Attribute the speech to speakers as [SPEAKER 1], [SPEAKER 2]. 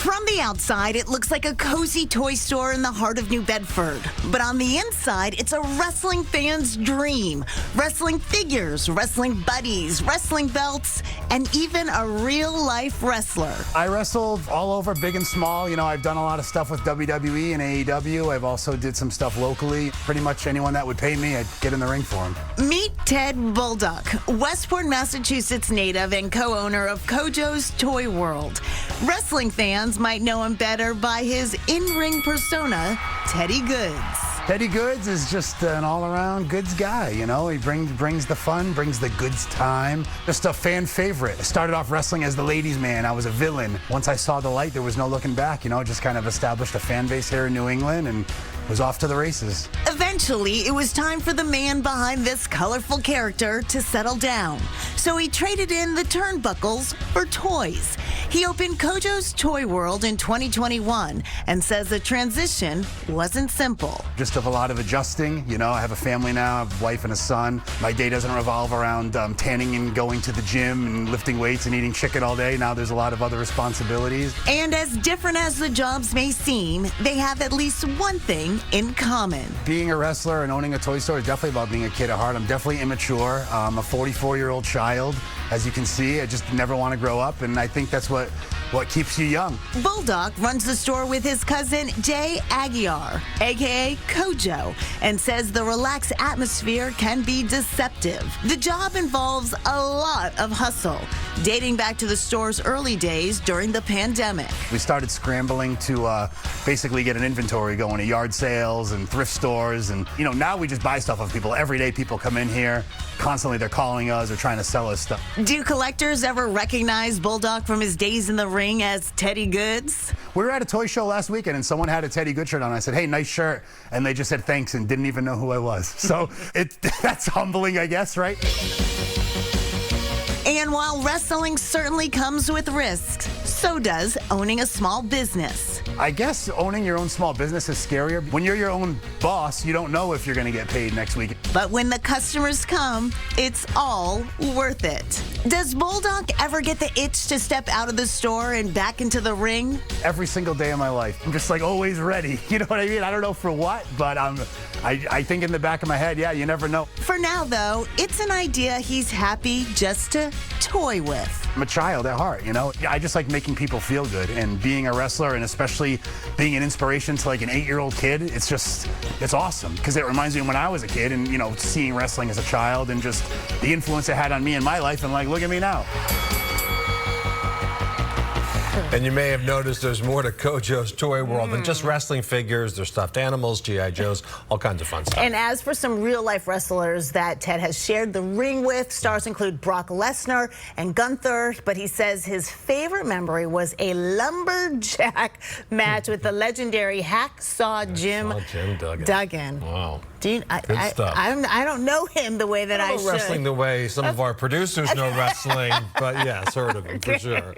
[SPEAKER 1] From the outside, it looks like a cozy toy store in the heart of New Bedford. But on the inside, it's a wrestling fan's dream. Wrestling figures, wrestling buddies, wrestling belts, and even a real-life wrestler.
[SPEAKER 2] I wrestle all over, big and small. You know, I've done a lot of stuff with WWE and AEW. I've also did some stuff locally. Pretty much anyone that would pay me, I'd get in the ring for him.
[SPEAKER 1] Meet Ted Bulldog, Westport, Massachusetts native and co-owner of Kojo's Toy World. Wrestling fans might know him better by his in-ring persona, Teddy Goodz.
[SPEAKER 2] Teddy Goodz is just an all-around goods guy, you know. He brings the fun, brings the goods time. Just a fan favorite. I started off wrestling as the ladies' man. I was a villain. Once I saw the light, there was no looking back, you know. Just kind of established a fan base here in New England and was off to the races.
[SPEAKER 1] Eventually, it was time for the man behind this colorful character to settle down. So he traded in the turnbuckles for toys. He opened Kojo's Toy World in 2021 and says the transition wasn't simple.
[SPEAKER 2] Just of a lot of adjusting. You know, I have a family now, I have a wife and a son. My day doesn't revolve around tanning and going to the gym and lifting weights and eating chicken all day. Now there's a lot of other responsibilities.
[SPEAKER 1] And as different as the jobs may seem, they have at least one thing in common.
[SPEAKER 2] Being a wrestler and owning a toy store is definitely about being a kid at heart. I'm definitely immature. I'm a 44-year-old child. As you can see, I just never want to grow up, and I think that's what keeps you young.
[SPEAKER 1] Bulldog runs the store with his cousin Jay Aguiar, a.k.a. Kojo, and says the relaxed atmosphere can be deceptive. The job involves a lot of hustle, dating back to the store's early days during the pandemic.
[SPEAKER 2] We started scrambling to basically get an inventory going at yard sales and thrift stores, and you know, now we just buy stuff off people. Every day people come in here, constantly they're calling us or trying to sell us stuff.
[SPEAKER 1] Do collectors ever recognize Bulldog from his days in the ring as Teddy Goodz?
[SPEAKER 2] We were at a toy show last weekend and someone had a Teddy Goodz shirt on. I said, hey, nice shirt. And they just said thanks and didn't even know who I was. So that's humbling, I guess, right?
[SPEAKER 1] And while wrestling certainly comes with risks, so does owning a small business.
[SPEAKER 2] I guess owning your own small business is scarier. When you're your own boss, you don't know if you're going to get paid next week.
[SPEAKER 1] But when the customers come, it's all worth it. Does Bulldog ever get the itch to step out of the store and back into the ring?
[SPEAKER 2] Every single day of my life. I'm just like always ready. You know what I mean? I don't know for what, but I think in the back of my head, yeah, you never know.
[SPEAKER 1] For now, though, it's an idea he's happy just to toy with.
[SPEAKER 2] I'm a child at heart, you know? I just like making people feel good, and being a wrestler and especially being an inspiration to like an 8-year-old kid, it's awesome because it reminds me of when I was a kid and, you know, seeing wrestling as a child and just the influence it had on me in my life, and like, look at me now.
[SPEAKER 3] And you may have noticed there's more to Kojo's Toy World than just wrestling figures. There's stuffed animals, G.I. Joes, all kinds of fun stuff.
[SPEAKER 4] And as for some real-life wrestlers that Ted has shared the ring with, stars include Brock Lesnar and Gunther, but he says his favorite memory was a lumberjack match with the legendary Hacksaw Jim Duggan.
[SPEAKER 3] Wow.
[SPEAKER 4] Good stuff. I don't know him the way that I should.
[SPEAKER 3] Wrestling the way some of our producers know wrestling, but yes, heard of him for sure.